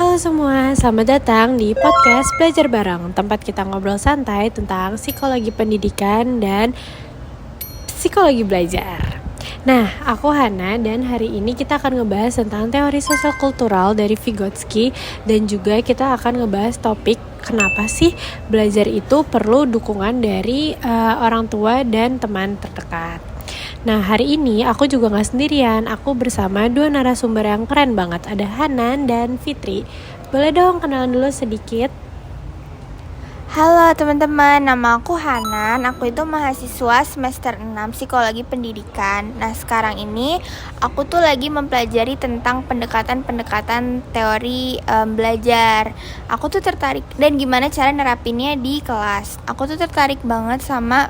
Halo semua, selamat datang di podcast Belajar Bareng, tempat kita ngobrol santai tentang psikologi pendidikan dan psikologi belajar. Nah, aku Hana dan hari ini kita akan ngebahas tentang teori sosial kultural dari Vygotsky dan juga kita akan ngebahas topik kenapa sih belajar itu perlu dukungan dari orang tua dan teman terdekat. Nah, hari ini aku juga gak sendirian, aku bersama dua narasumber yang keren banget. Ada Hanan dan Fitri. Boleh dong kenalan dulu sedikit? Halo teman-teman, nama aku Hanan. Aku itu mahasiswa semester 6 Psikologi Pendidikan. Nah, sekarang ini aku tuh lagi mempelajari tentang pendekatan-pendekatan teori belajar. Aku tuh tertarik dan gimana cara nerapinnya di kelas. Aku tuh tertarik banget sama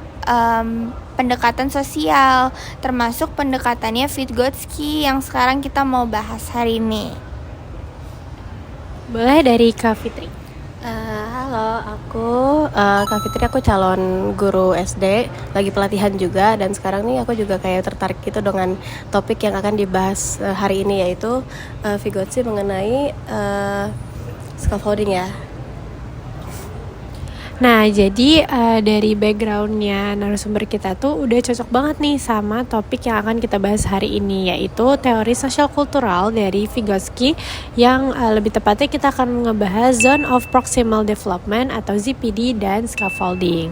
pendekatan sosial, termasuk pendekatannya Vygotsky yang sekarang kita mau bahas hari ini. Boleh dari Kak Fitri. Halo, aku Kak Fitri, aku calon guru SD, lagi pelatihan juga. Dan sekarang nih aku juga kayak tertarik gitu dengan topik yang akan dibahas hari ini, yaitu Vygotsky mengenai scaffolding ya. Nah, jadi dari backgroundnya narasumber kita tuh udah cocok banget nih sama topik yang akan kita bahas hari ini, yaitu teori sosial kultural dari Vygotsky yang lebih tepatnya kita akan ngebahas Zone of Proximal Development atau ZPD dan scaffolding.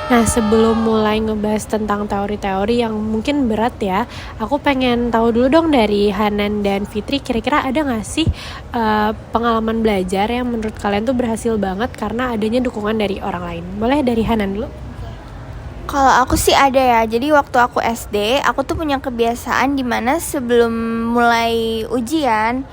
Nah, sebelum mulai ngebahas tentang teori-teori yang mungkin berat ya, aku pengen tahu dulu dong dari Hanan dan Fitri, kira-kira ada gak sih pengalaman belajar yang menurut kalian tuh berhasil banget karena adanya dukungan dari orang lain? Boleh dari Hanan dulu? Kalau aku sih ada ya. Jadi waktu aku SD, aku tuh punya kebiasaan dimana sebelum mulai ujian,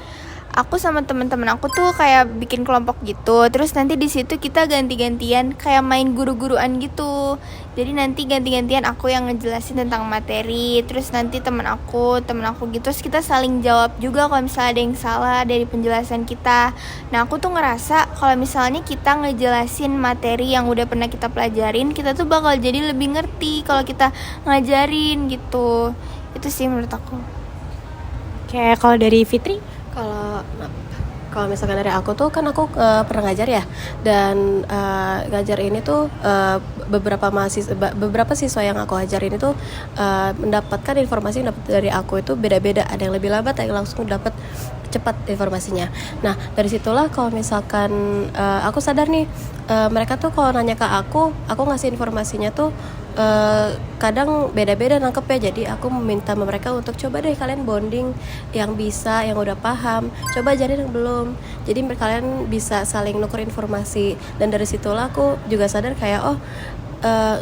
aku sama teman-teman aku tuh kayak bikin kelompok gitu. Terus nanti di situ kita ganti-gantian kayak main guru-guruan gitu. Jadi nanti ganti-gantian aku yang ngejelasin tentang materi, terus nanti teman aku gitu. Terus kita saling jawab juga kalau misalnya ada yang salah dari penjelasan kita. Nah, aku tuh ngerasa kalau misalnya kita ngejelasin materi yang udah pernah kita pelajarin, kita tuh bakal jadi lebih ngerti kalau kita ngajarin gitu. Itu sih menurut aku. Kayak kalau dari Fitri? Kalau misalkan dari aku tuh kan aku pernah ngajar ya, dan ngajar ini tuh beberapa siswa yang aku ajarin itu mendapatkan informasi yang dapat dari aku itu beda-beda. Ada yang lebih lambat, ada yang langsung dapat cepat informasinya. Nah, dari situlah kalau misalkan aku sadar nih, mereka tuh kalau nanya ke aku ngasih informasinya tuh kadang beda-beda nangkepnya. Jadi aku meminta mereka untuk coba deh kalian bonding yang bisa, yang udah paham, coba ajarin yang belum. Jadi kalian bisa saling nuker informasi. Dan dari situlah aku juga sadar kayak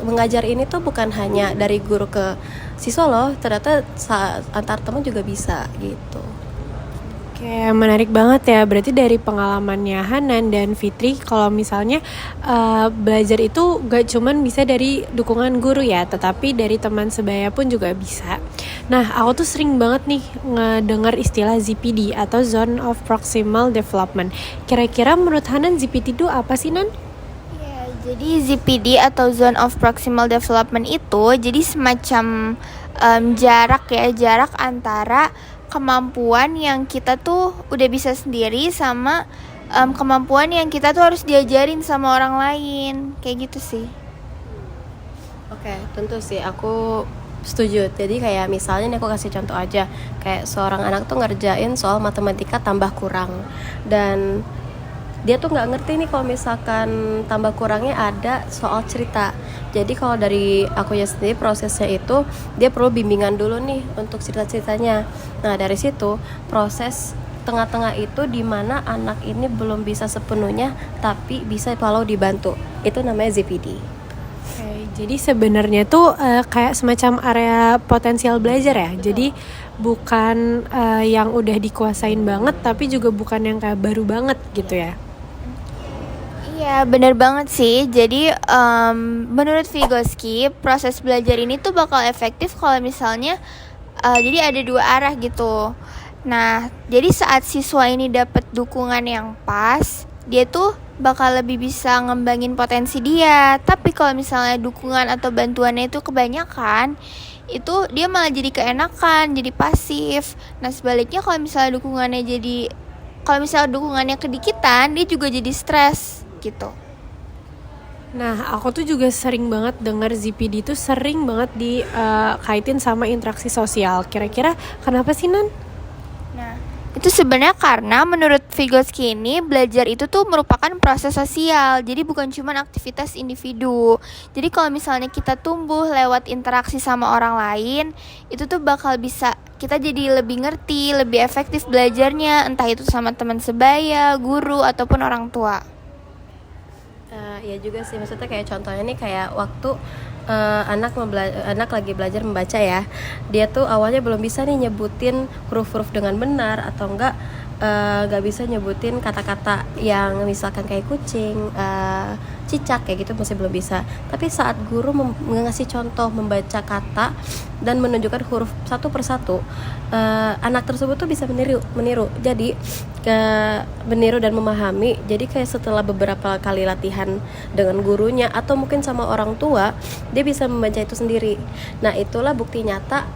mengajar ini tuh bukan hanya dari guru ke siswa loh, ternyata antar teman juga bisa gitu. Oke, menarik banget ya. Berarti dari pengalamannya Hanan dan Fitri, kalau misalnya belajar itu gak cuman bisa dari dukungan guru ya, tetapi dari teman sebaya pun juga bisa. Nah, aku tuh sering banget nih ngedengar istilah ZPD atau Zone of Proximal Development. Kira-kira menurut Hanan ZPD itu apa sih, Nan? Ya, jadi ZPD atau Zone of Proximal Development itu jadi semacam jarak antara kemampuan yang kita tuh udah bisa sendiri sama kemampuan yang kita tuh harus diajarin sama orang lain. Kayak gitu sih. Oke, tentu sih aku setuju. Jadi kayak misalnya nih aku kasih contoh aja, kayak seorang anak tuh ngerjain soal matematika tambah kurang, dan dia tuh nggak ngerti nih kalau misalkan tambah kurangnya ada soal cerita. Jadi kalau dari aku ya sendiri, prosesnya itu dia perlu bimbingan dulu nih untuk cerita-ceritanya. Nah, dari situ proses tengah-tengah itu di mana anak ini belum bisa sepenuhnya tapi bisa kalau dibantu, itu namanya ZPD. Oke, jadi sebenarnya tuh kayak semacam area potensial belajar ya. Jadi bukan yang udah dikuasain banget, tapi juga bukan yang kayak baru banget gitu ya. Iya, benar banget sih. Jadi menurut Vygotsky, proses belajar ini tuh bakal efektif kalau misalnya jadi ada dua arah gitu. Nah, jadi saat siswa ini dapat dukungan yang pas, dia tuh bakal lebih bisa ngembangin potensi dia. Tapi kalau misalnya dukungan atau bantuannya itu kebanyakan, itu dia malah jadi keenakan, jadi pasif. Nah, sebaliknya kalau misalnya dukungannya jadi kalau misalnya dukungannya kedikitan, dia juga jadi stres gitu. Nah, aku tuh juga sering banget denger ZPD itu sering banget dikaitin sama interaksi sosial. Kira-kira kenapa sih, Nan? Nah, itu sebenarnya karena menurut Vygotsky ini belajar itu tuh merupakan proses sosial. Jadi bukan cuma aktivitas individu. Jadi kalau misalnya kita tumbuh lewat interaksi sama orang lain, itu tuh bakal bisa kita jadi lebih ngerti, lebih efektif belajarnya, entah itu sama teman sebaya, guru ataupun orang tua. Ya juga sih, maksudnya kayak contohnya nih kayak waktu anak lagi belajar membaca ya, dia tuh awalnya belum bisa nih nyebutin huruf-huruf dengan benar atau nggak bisa nyebutin kata-kata yang misalkan kayak kucing, cicak kayak gitu masih belum bisa. Tapi saat guru ngasih contoh membaca kata dan menunjukkan huruf satu persatu, anak tersebut tuh bisa meniru. Jadi meniru dan memahami. Jadi kayak setelah beberapa kali latihan dengan gurunya atau mungkin sama orang tua, dia bisa membaca itu sendiri. Nah, itulah bukti nyata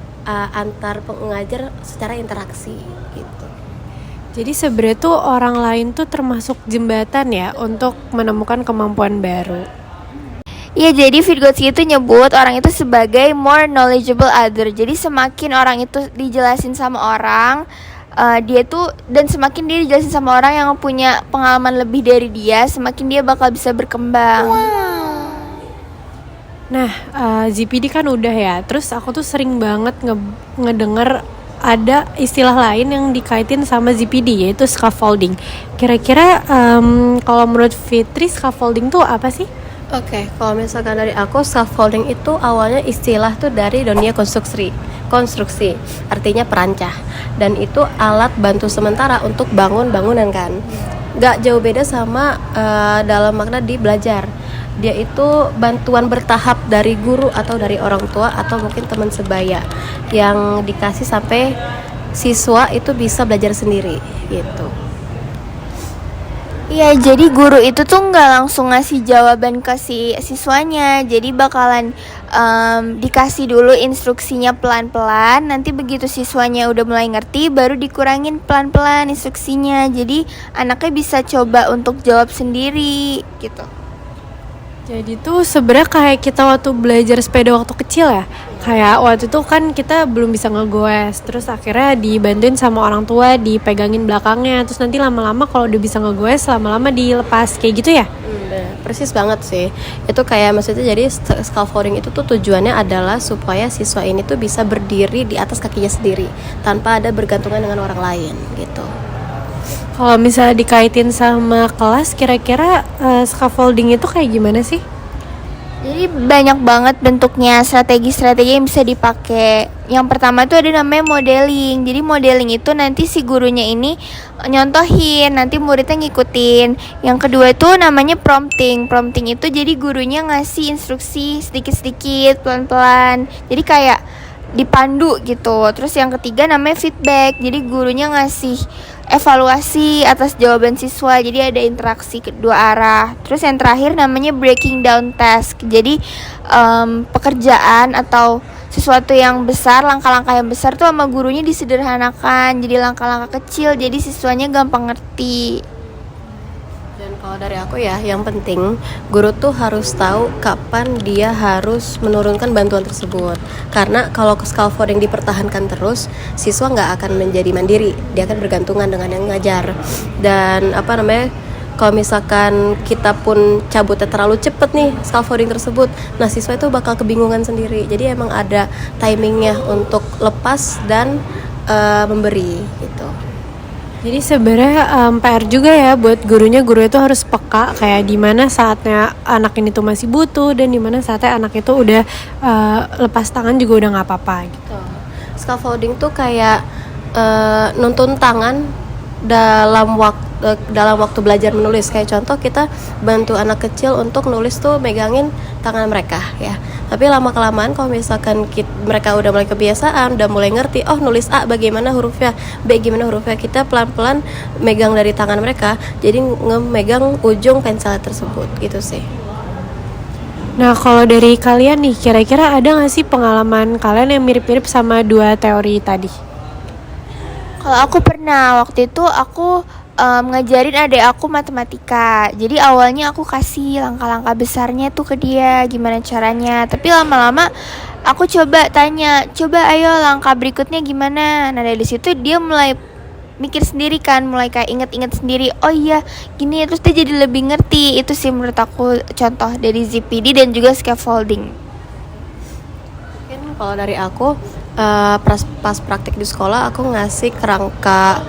antar pengajar secara interaksi gitu. Jadi sebenarnya tuh orang lain tuh termasuk jembatan ya untuk menemukan kemampuan baru. Iya, jadi Vygotsky itu nyebut orang itu sebagai more knowledgeable other. Jadi semakin orang itu dijelasin sama orang, semakin dia dijelasin sama orang yang punya pengalaman lebih dari dia, semakin dia bakal bisa berkembang. Nah, ZPD kan udah ya. Terus aku tuh sering banget ngedenger ada istilah lain yang dikaitin sama ZPD, yaitu scaffolding. Kira-kira kalau menurut Fitri, scaffolding tuh apa sih? Oke, kalau misalkan dari aku, scaffolding itu awalnya istilah tuh dari dunia konstruksi, artinya perancah. Dan itu alat bantu sementara untuk bangun bangunan kan. Gak jauh beda sama dalam makna di belajar. Dia itu bantuan bertahap dari guru atau dari orang tua atau mungkin teman sebaya yang dikasih sampai siswa itu bisa belajar sendiri gitu. Iya, jadi guru itu tuh nggak langsung ngasih jawaban ke si siswanya. Jadi bakalan dikasih dulu instruksinya pelan-pelan. Nanti begitu siswanya udah mulai ngerti, baru dikurangin pelan-pelan instruksinya. Jadi anaknya bisa coba untuk jawab sendiri gitu. Jadi tuh sebenarnya kayak kita waktu belajar sepeda waktu kecil ya. Kayak waktu itu kan kita belum bisa ngegoes, terus akhirnya dibantuin sama orang tua, dipegangin belakangnya, terus nanti lama-lama kalau udah bisa ngegoes, lama-lama dilepas kayak gitu ya. Persis banget sih. Itu kayak maksudnya jadi scaffolding itu tuh tujuannya adalah supaya siswa ini tuh bisa berdiri di atas kakinya sendiri tanpa ada bergantungan dengan orang lain gitu. Kalau misalnya dikaitin sama kelas, kira-kira scaffolding itu kayak gimana sih? Jadi banyak banget bentuknya, strategi-strategi yang bisa dipakai. Yang pertama tuh ada namanya modeling. Jadi modeling itu nanti si gurunya ini nyontohin, nanti muridnya ngikutin. Yang kedua itu namanya prompting. Prompting itu jadi gurunya ngasih instruksi sedikit-sedikit, pelan-pelan. Jadi kayak dipandu gitu. Terus yang ketiga namanya feedback. Jadi gurunya ngasih evaluasi atas jawaban siswa, jadi ada interaksi kedua arah. Terus yang terakhir namanya breaking down task. Jadi pekerjaan atau sesuatu yang besar, langkah-langkah yang besar tuh sama gurunya disederhanakan jadi langkah-langkah kecil, jadi siswanya gampang ngerti. Dan kalau dari aku ya, yang penting guru tuh harus tahu kapan dia harus menurunkan bantuan tersebut. Karena kalau scaffolding dipertahankan terus, siswa nggak akan menjadi mandiri, dia akan bergantungan dengan yang ngajar. Dan kalau misalkan kita pun cabutnya terlalu cepet nih scaffolding tersebut, nah siswa itu bakal kebingungan sendiri. Jadi emang ada timingnya untuk lepas dan memberi gitu. Jadi sebenarnya PR juga ya buat gurunya. Guru itu harus peka kayak di mana saatnya anak ini tuh masih butuh dan di mana saatnya anak itu udah lepas tangan juga udah nggak apa-apa gitu. Scaffolding tuh kayak nuntun tangan dalam waktu belajar menulis. Kayak contoh kita bantu anak kecil untuk nulis tuh megangin tangan mereka ya. Tapi lama kelamaan kalau misalkan mereka udah mulai kebiasaan, udah mulai ngerti, oh nulis A bagaimana hurufnya, B gimana hurufnya, kita pelan-pelan megang dari tangan mereka, jadi ngemegang ujung pensil tersebut gitu sih. Nah kalau dari kalian nih, kira-kira ada gak sih pengalaman kalian yang mirip-mirip sama dua teori tadi? Kalau aku pernah, waktu itu aku ngajarin adik aku matematika. Jadi awalnya aku kasih langkah-langkah besarnya tuh ke dia, gimana caranya. Tapi lama-lama aku coba tanya, coba ayo langkah berikutnya gimana. Nah dari situ dia mulai mikir sendiri kan, mulai kayak inget-inget sendiri. Oh iya gini, terus dia jadi lebih ngerti. Itu sih menurut aku contoh dari ZPD dan juga scaffolding. Mungkin kalau dari aku pas praktik di sekolah aku ngasih kerangka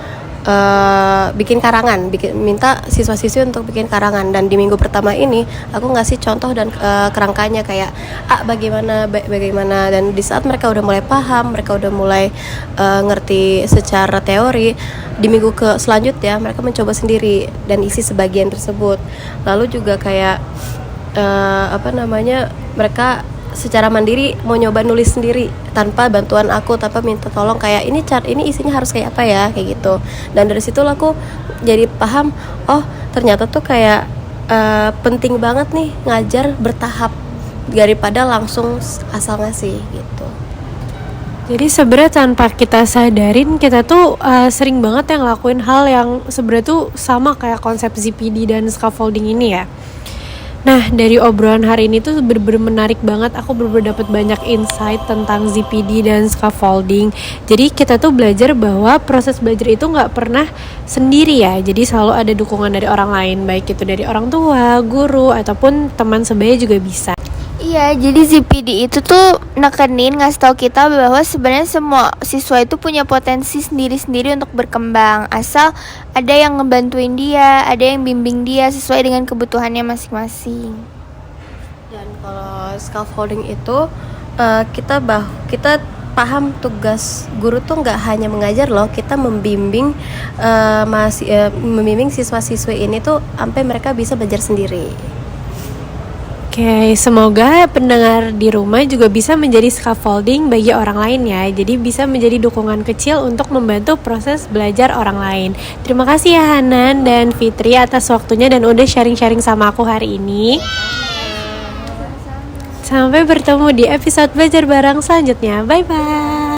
bikin karangan, minta siswa-siswi untuk bikin karangan. Dan di minggu pertama ini aku ngasih contoh dan kerangkanya kayak bagaimana, dan di saat mereka udah mulai paham, mereka udah mulai ngerti secara teori, di minggu selanjutnya mereka mencoba sendiri dan isi sebagian tersebut. Lalu juga kayak mereka secara mandiri mau nyoba nulis sendiri tanpa bantuan aku, tanpa minta tolong kayak ini isinya harus kayak apa ya, kayak gitu. Dan dari situ aku jadi paham, oh ternyata tuh kayak penting banget nih ngajar bertahap daripada langsung asal ngasih gitu. Jadi sebenarnya tanpa kita sadarin kita tuh sering banget yang ngelakuin hal yang sebenarnya tuh sama kayak konsep ZPD dan scaffolding ini ya. Nah dari obrolan hari ini tuh bener-bener menarik banget. Aku bener-bener dapet banyak insight tentang ZPD dan scaffolding. Jadi kita tuh belajar bahwa proses belajar itu gak pernah sendiri ya. Jadi selalu ada dukungan dari orang lain, baik itu dari orang tua, guru, ataupun teman sebaya juga bisa. Iya, jadi ZPD itu tuh nekenin, ngasih tahu kita bahwa sebenarnya semua siswa itu punya potensi sendiri-sendiri untuk berkembang. Asal ada yang ngebantuin dia, ada yang bimbing dia sesuai dengan kebutuhannya masing-masing. Dan kalau scaffolding itu kita paham tugas guru tuh nggak hanya mengajar loh, kita membimbing membimbing siswa-siswi ini tuh sampai mereka bisa belajar sendiri. Oke, semoga pendengar di rumah juga bisa menjadi scaffolding bagi orang lain ya. Jadi bisa menjadi dukungan kecil untuk membantu proses belajar orang lain. Terima kasih ya Hanan dan Fitri atas waktunya dan udah sharing-sharing sama aku hari ini. Sampai bertemu di episode belajar bareng selanjutnya. Bye-bye.